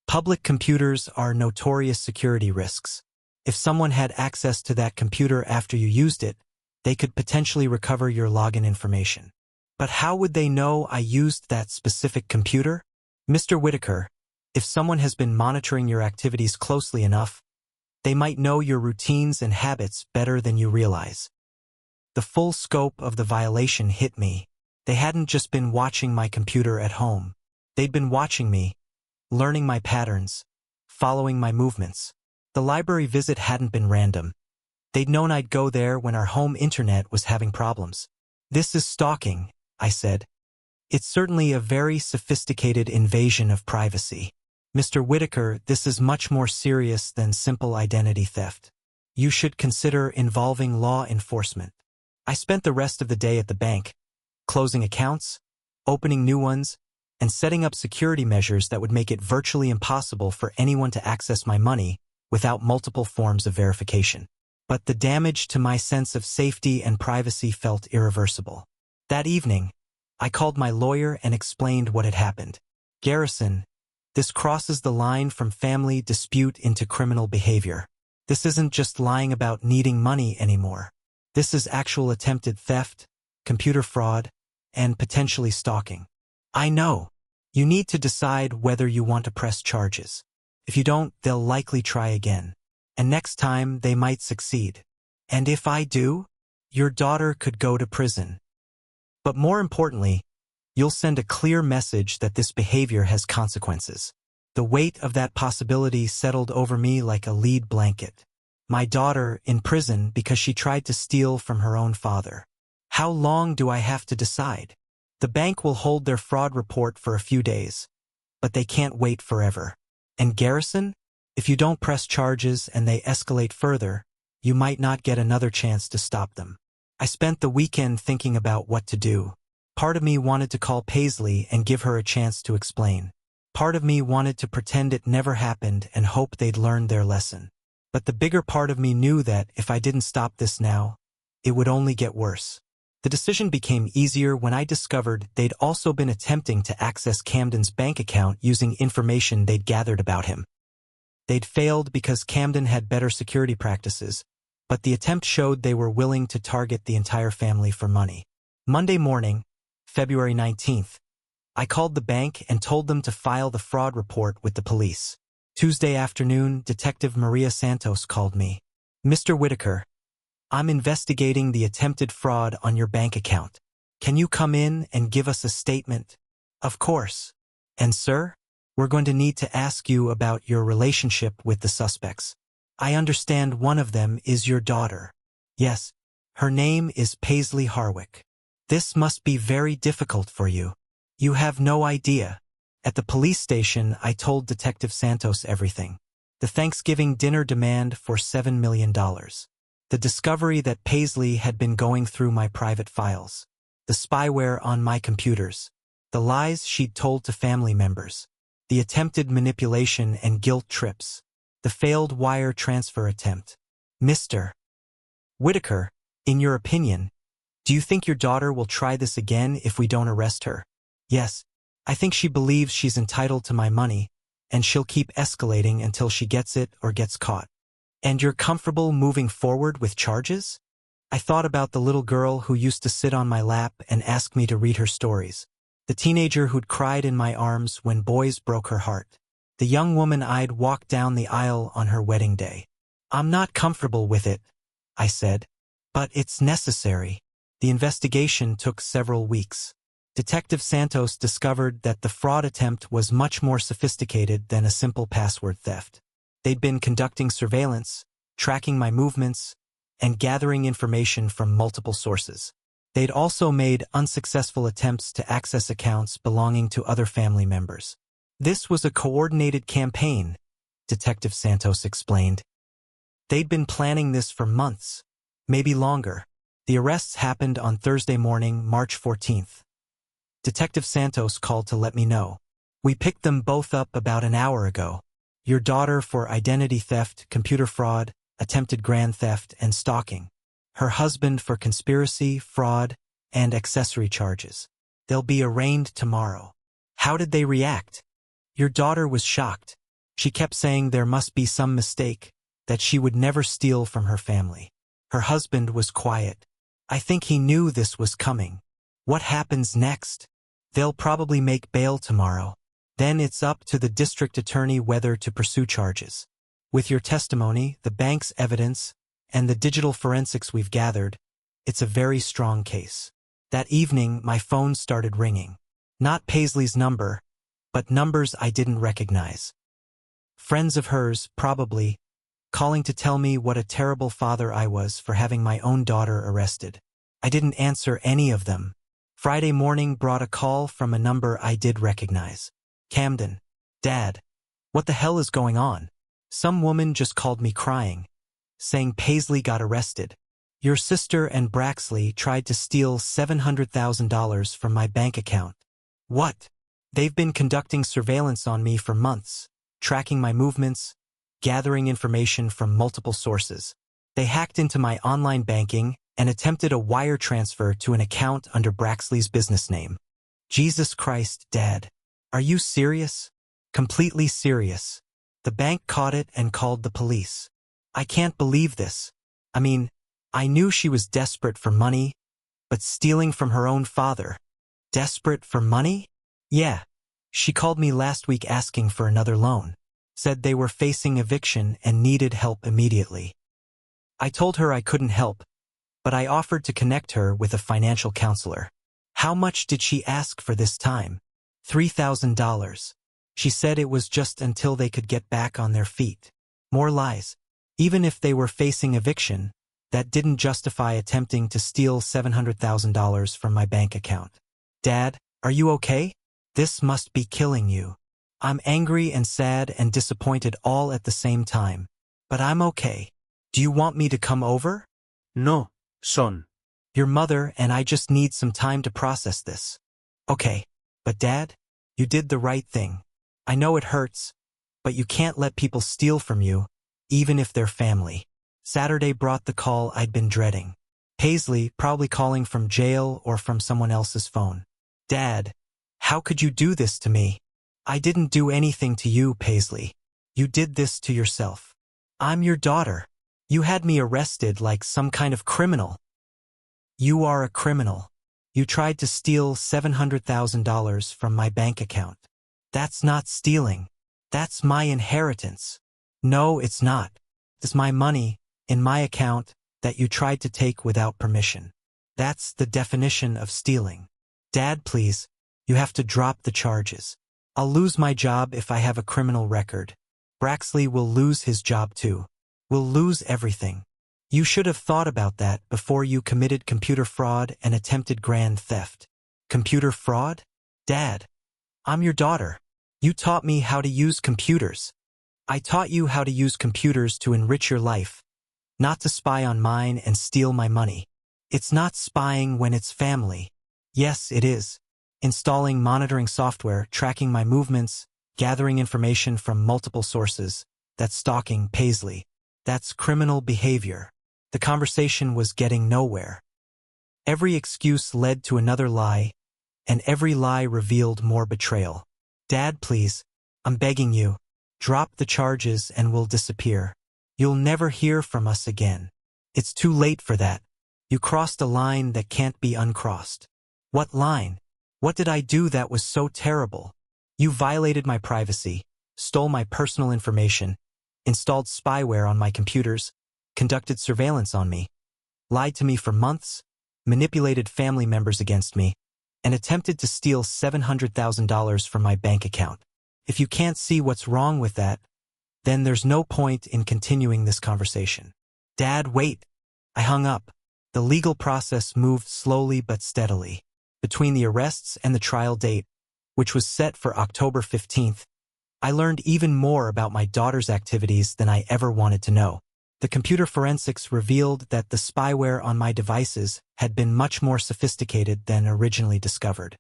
Speaker 1: Public computers are notorious security risks. If someone had access to that computer after you used it, they could potentially recover your login information. But how would they know I used that specific computer? Mr. Whitaker, if someone has been monitoring your activities closely enough, they might know your routines and habits better than you realize. The full scope of the violation hit me. They hadn't just been watching my computer at home. They'd been watching me, learning my patterns, following my movements. The library visit hadn't been random. They'd known I'd go there when our home internet was having problems. This is stalking, I said. It's certainly a very sophisticated invasion of privacy. Mr. Whitaker, this is much more serious than simple identity theft. You should consider involving law enforcement. I spent the rest of the day at the bank, closing accounts, opening new ones, and setting up security measures that would make it virtually impossible for anyone to access my money without multiple forms of verification. But the damage to my sense of safety and privacy felt irreversible. That evening, I called my lawyer and explained what had happened. Garrison, this crosses the line from family dispute into criminal behavior. This isn't just lying about needing money anymore. This is actual attempted theft, computer fraud, and potentially stalking. I know. You need to decide whether you want to press charges. If you don't, they'll likely try again. And next time, they might succeed. And if I do, your daughter could go to prison. But more importantly, you'll send a clear message that this behavior has consequences. The weight of that possibility settled over me like a lead blanket. My daughter in prison because she tried to steal from her own father. How long do I have to decide? The bank will hold their fraud report for a few days, but they can't wait forever. And Garrison, if you don't press charges and they escalate further, you might not get another chance to stop them. I spent the weekend thinking about what to do. Part of me wanted to call Paisley and give her a chance to explain. Part of me wanted to pretend it never happened and hope they'd learned their lesson. But the bigger part of me knew that if I didn't stop this now, it would only get worse. The decision became easier when I discovered they'd also been attempting to access Camden's bank account using information they'd gathered about him. They'd failed because Camden had better security practices, but the attempt showed they were willing to target the entire family for money. Monday morning, February 19th, I called the bank and told them to file the fraud report with the police. Tuesday afternoon, Detective Maria Santos called me. Mr. Whitaker, I'm investigating the attempted fraud on your bank account. Can you come in and give us a statement? Of course. And sir, we're going to need to ask you about your relationship with the suspects. I understand one of them is your daughter. Yes, her name is Paisley Harwick. This must be very difficult for you. You have no idea. At the police station, I told Detective Santos everything. The Thanksgiving dinner demand for $7 million. The discovery that Paisley had been going through my private files. The spyware on my computers. The lies she'd told to family members. The attempted manipulation and guilt trips. The failed wire transfer attempt. Mr. Whitaker, in your opinion, do you think your daughter will try this again if we don't arrest her? Yes, I think she believes she's entitled to my money, and she'll keep escalating until she gets it or gets caught. And you're comfortable moving forward with charges? I thought about the little girl who used to sit on my lap and ask me to read her stories. The teenager who'd cried in my arms when boys broke her heart. The young woman I'd walked down the aisle on her wedding day. I'm not comfortable with it, I said. But it's necessary. The investigation took several weeks. Detective Santos discovered that the fraud attempt was much more sophisticated than a simple password theft. They'd been conducting surveillance, tracking my movements, and gathering information from multiple sources. They'd also made unsuccessful attempts to access accounts belonging to other family members. This was a coordinated campaign, Detective Santos explained. They'd been planning this for months, maybe longer. The arrests happened on Thursday morning, March 14th. Detective Santos called to let me know. We picked them both up about an hour ago. Your daughter for identity theft, computer fraud, attempted grand theft, and stalking. Her husband for conspiracy, fraud, and accessory charges. They'll be arraigned tomorrow. How did they react? Your daughter was shocked. She kept saying there must be some mistake, that she would never steal from her family. Her husband was quiet. I think he knew this was coming. What happens next? They'll probably make bail tomorrow. Then it's up to the district attorney whether to pursue charges. With your testimony, the bank's evidence, and the digital forensics we've gathered, it's a very strong case. That evening, my phone started ringing. Not Paisley's number, but numbers I didn't recognize. Friends of hers, probably, calling to tell me what a terrible father I was for having my own daughter arrested. I didn't answer any of them. Friday morning brought a call from a number I did recognize. Camden. Dad. What the hell is going on? Some woman just called me crying, saying Paisley got arrested. Your sister and Braxley tried to steal $700,000 from my bank account. What? They've been conducting surveillance on me for months, tracking my movements, gathering information from multiple sources. They hacked into my online banking and attempted a wire transfer to an account under Braxley's business name. Jesus Christ, Dad. Are you serious? Completely serious. The bank caught it and called the police. I can't believe this. I mean, I knew she was desperate for money, but stealing from her own father. Desperate for money? Yeah. She called me last week asking for another loan. Said they were facing eviction and needed help immediately. I told her I couldn't help, but I offered to connect her with a financial counselor. How much did she ask for this time? $3,000. She said it was just until they could get back on their feet. More lies. Even if they were facing eviction, that didn't justify attempting to steal $700,000 from my bank account. Dad, are you okay? This must be killing you. I'm angry and sad and disappointed all at the same time. But I'm okay. Do you want me to come over?
Speaker 2: No, son.
Speaker 1: Your mother and I just need some time to process this. Okay, but Dad, you did the right thing. I know it hurts, but you can't let people steal from you, even if they're family. Saturday brought the call I'd been dreading. Paisley, probably calling from jail or from someone else's phone. Dad, how could you do this to me? I didn't do anything to you, Paisley. You did this to yourself. I'm your daughter. You had me arrested like some kind of criminal. You are a criminal. You tried to steal $700,000 from my bank account. That's not stealing. That's my inheritance. No, it's not. It's my money, in my account, that you tried to take without permission. That's the definition of stealing. Dad, please, you have to drop the charges. I'll lose my job if I have a criminal record. Braxley will lose his job too. We'll lose everything. You should have thought about that before you committed computer fraud and attempted grand theft. Computer fraud? Dad, I'm your daughter. You taught me how to use computers. I taught you how to use computers to enrich your life, not to spy on mine and steal my money. It's not spying when it's family. Yes, it is. Installing monitoring software, tracking my movements, gathering information from multiple sources. That's stalking, Paisley. That's criminal behavior. The conversation was getting nowhere. Every excuse led to another lie, and every lie revealed more betrayal. Dad, please, I'm begging you, drop the charges and we'll disappear. You'll never hear from us again. It's too late for that. You crossed a line that can't be uncrossed. What line? What did I do that was so terrible? You violated my privacy, stole my personal information, installed spyware on my computers, conducted surveillance on me, lied to me for months, manipulated family members against me, and attempted to steal $700,000 from my bank account. If you can't see what's wrong with that, then there's no point in continuing this conversation. Dad, wait. I hung up. The legal process moved slowly but steadily. Between the arrests and the trial date, which was set for October 15th, I learned even more about my daughter's activities than I ever wanted to know. The computer forensics revealed that the spyware on my devices had been much more sophisticated than originally discovered.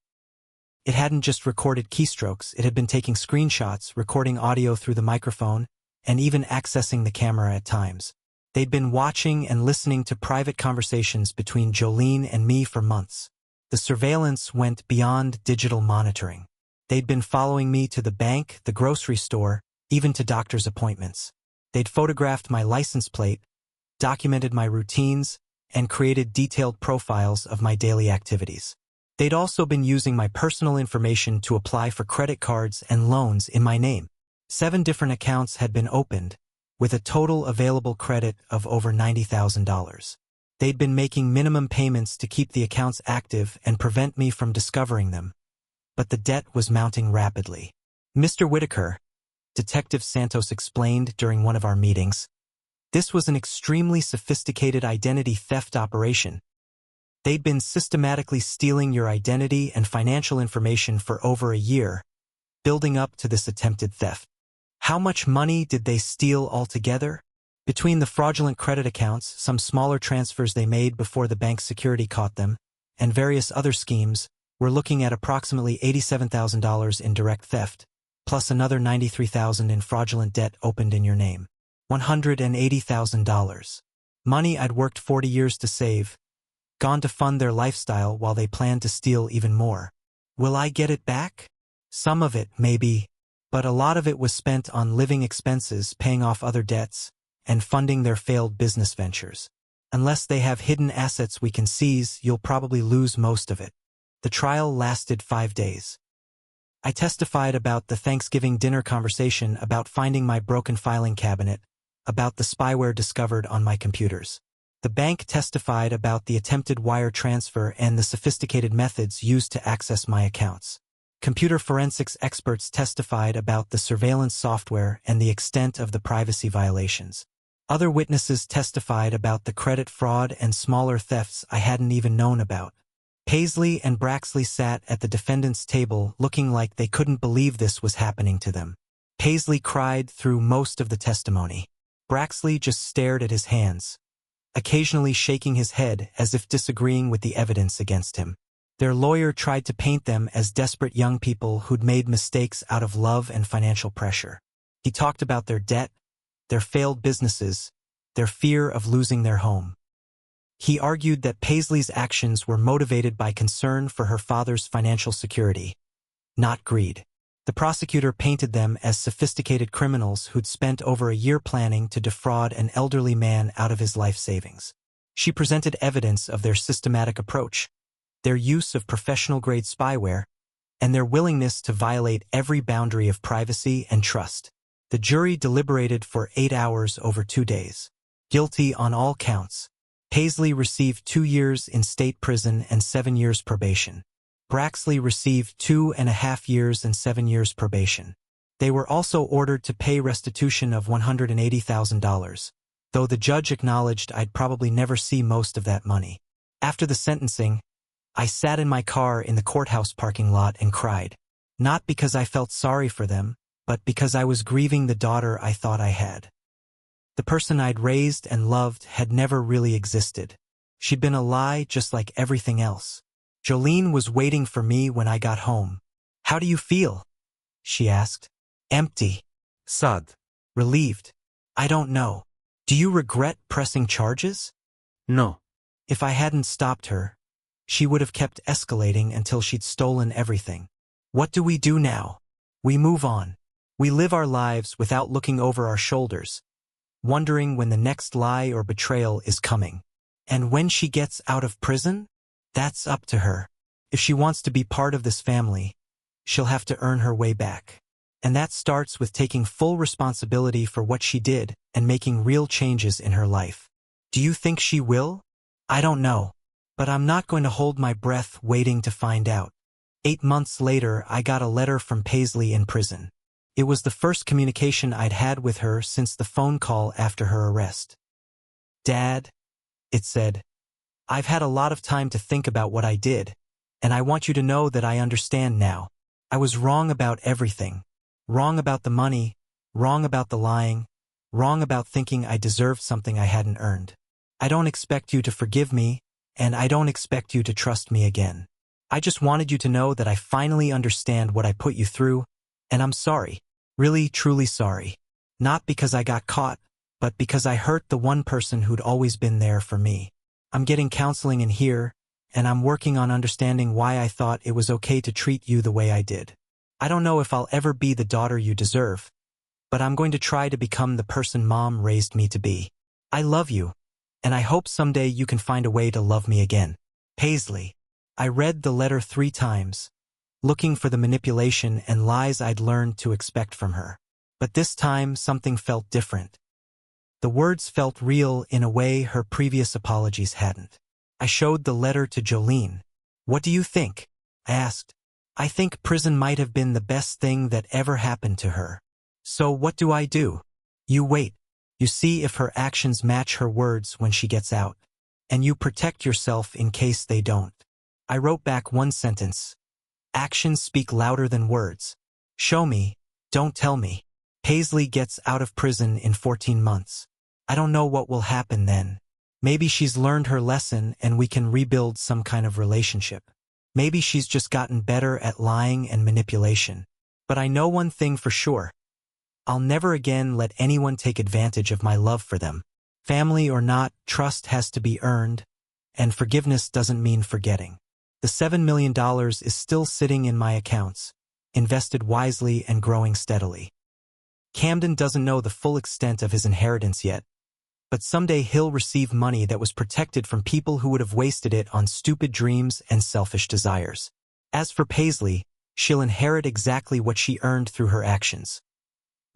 Speaker 1: It hadn't just recorded keystrokes, it had been taking screenshots, recording audio through the microphone, and even accessing the camera at times. They'd been watching and listening to private conversations between Jolene and me for months. The surveillance went beyond digital monitoring. They'd been following me to the bank, the grocery store, even to doctor's appointments. They'd photographed my license plate, documented my routines, and created detailed profiles of my daily activities. They'd also been using my personal information to apply for credit cards and loans in my name. 7 different accounts had been opened, with a total available credit of over $90,000. They'd been making minimum payments to keep the accounts active and prevent me from discovering them. But the debt was mounting rapidly. Mr. Whitaker, Detective Santos explained during one of our meetings, this was an extremely sophisticated identity theft operation. They'd been systematically stealing your identity and financial information for over a year, building up to this attempted theft. How much money did they steal altogether? Between the fraudulent credit accounts, some smaller transfers they made before the bank's security caught them, and various other schemes, we're looking at approximately $87,000 in direct theft, plus another $93,000 in fraudulent debt opened in your name. $180,000. Money I'd worked 40 years to save, gone to fund their lifestyle while they planned to steal even more. Will I get it back? Some of it, maybe, but a lot of it was spent on living expenses, paying off other debts, and funding their failed business ventures. Unless they have hidden assets we can seize, you'll probably lose most of it. The trial lasted 5 days. I testified about the Thanksgiving dinner conversation, about finding my broken filing cabinet, about the spyware discovered on my computers. The bank testified about the attempted wire transfer and the sophisticated methods used to access my accounts. Computer forensics experts testified about the surveillance software and the extent of the privacy violations. Other witnesses testified about the credit fraud and smaller thefts I hadn't even known about. Paisley and Braxley sat at the defendant's table looking like they couldn't believe this was happening to them. Paisley cried through most of the testimony. Braxley just stared at his hands, occasionally shaking his head as if disagreeing with the evidence against him. Their lawyer tried to paint them as desperate young people who'd made mistakes out of love and financial pressure. He talked about their debt, their failed businesses, their fear of losing their home. He argued that Paisley's actions were motivated by concern for her father's financial security, not greed. The prosecutor painted them as sophisticated criminals who'd spent over a year planning to defraud an elderly man out of his life savings. She presented evidence of their systematic approach, their use of professional-grade spyware, and their willingness to violate every boundary of privacy and trust. The jury deliberated for 8 hours over 2 days. Guilty on all counts. Paisley received 2 years in state prison and 7 years probation. Braxley received 2.5 years and 7 years probation. They were also ordered to pay restitution of $180,000, though the judge acknowledged I'd probably never see most of that money. After the sentencing, I sat in my car in the courthouse parking lot and cried. Not because I felt sorry for them, but because I was grieving the daughter I thought I had. The person I'd raised and loved had never really existed. She'd been a lie just like everything else. Jolene was waiting for me when I got home. "How do you feel?" she asked. "Empty."
Speaker 2: Sad.
Speaker 1: "Relieved." "I don't know. Do you regret pressing charges?"
Speaker 2: No.
Speaker 1: If I hadn't stopped her, she would have kept escalating until she'd stolen everything. What do we do now? We move on. We live our lives without looking over our shoulders, wondering when the next lie or betrayal is coming. And when she gets out of prison, that's up to her. If she wants to be part of this family, she'll have to earn her way back. And that starts with taking full responsibility for what she did and making real changes in her life. Do you think she will? I don't know. But I'm not going to hold my breath waiting to find out. 8 months later, I got a letter from Paisley in prison. It was the first communication I'd had with her since the phone call after her arrest. Dad, it said, I've had a lot of time to think about what I did, and I want you to know that I understand now. I was wrong about everything. Wrong about the money, wrong about the lying, wrong about thinking I deserved something I hadn't earned. I don't expect you to forgive me, and I don't expect you to trust me again. I just wanted you to know that I finally understand what I put you through, and I'm sorry. Really, truly sorry. Not because I got caught, but because I hurt the one person who'd always been there for me. I'm getting counseling in here, and I'm working on understanding why I thought it was okay to treat you the way I did. I don't know if I'll ever be the daughter you deserve, but I'm going to try to become the person Mom raised me to be. I love you, and I hope someday you can find a way to love me again. Paisley. I read the letter 3 times, looking for the manipulation and lies I'd learned to expect from her. But this time, something felt different. The words felt real in a way her previous apologies hadn't. I showed the letter to Jolene. What do you think? I asked. I think prison might have been the best thing that ever happened to her. So what do I do? You wait. You see if her actions match her words when she gets out. And you protect yourself in case they don't. I wrote back one sentence. Actions speak louder than words. Show me, don't tell me. Paisley gets out of prison in 14 months. I don't know what will happen then. Maybe she's learned her lesson and we can rebuild some kind of relationship. Maybe she's just gotten better at lying and manipulation. But I know one thing for sure. I'll never again let anyone take advantage of my love for them. Family or not, trust has to be earned, and forgiveness doesn't mean forgetting. The $7 million is still sitting in my accounts, invested wisely and growing steadily. Camden doesn't know the full extent of his inheritance yet, but someday he'll receive money that was protected from people who would have wasted it on stupid dreams and selfish desires. As for Paisley, she'll inherit exactly what she earned through her actions.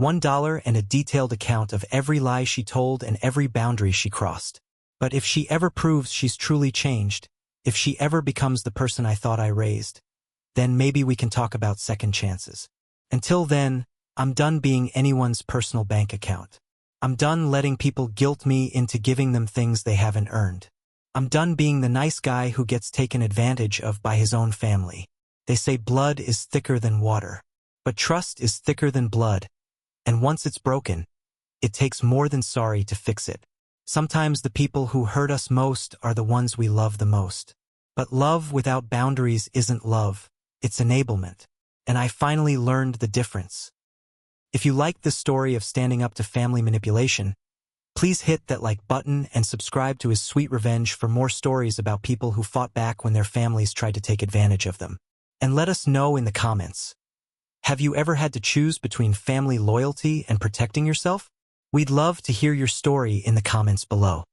Speaker 1: $1 and a detailed account of every lie she told and every boundary she crossed. But if she ever proves she's truly changed, if she ever becomes the person I thought I raised, then maybe we can talk about second chances. Until then, I'm done being anyone's personal bank account. I'm done letting people guilt me into giving them things they haven't earned. I'm done being the nice guy who gets taken advantage of by his own family. They say blood is thicker than water, but trust is thicker than blood, and once it's broken, it takes more than sorry to fix it. Sometimes the people who hurt us most are the ones we love the most. But love without boundaries isn't love, it's enablement. And I finally learned the difference. If you like this story of standing up to family manipulation, please hit that like button and subscribe to his sweet revenge for more stories about people who fought back when their families tried to take advantage of them. And let us know in the comments. Have you ever had to choose between family loyalty and protecting yourself? We'd love to hear your story in the comments below.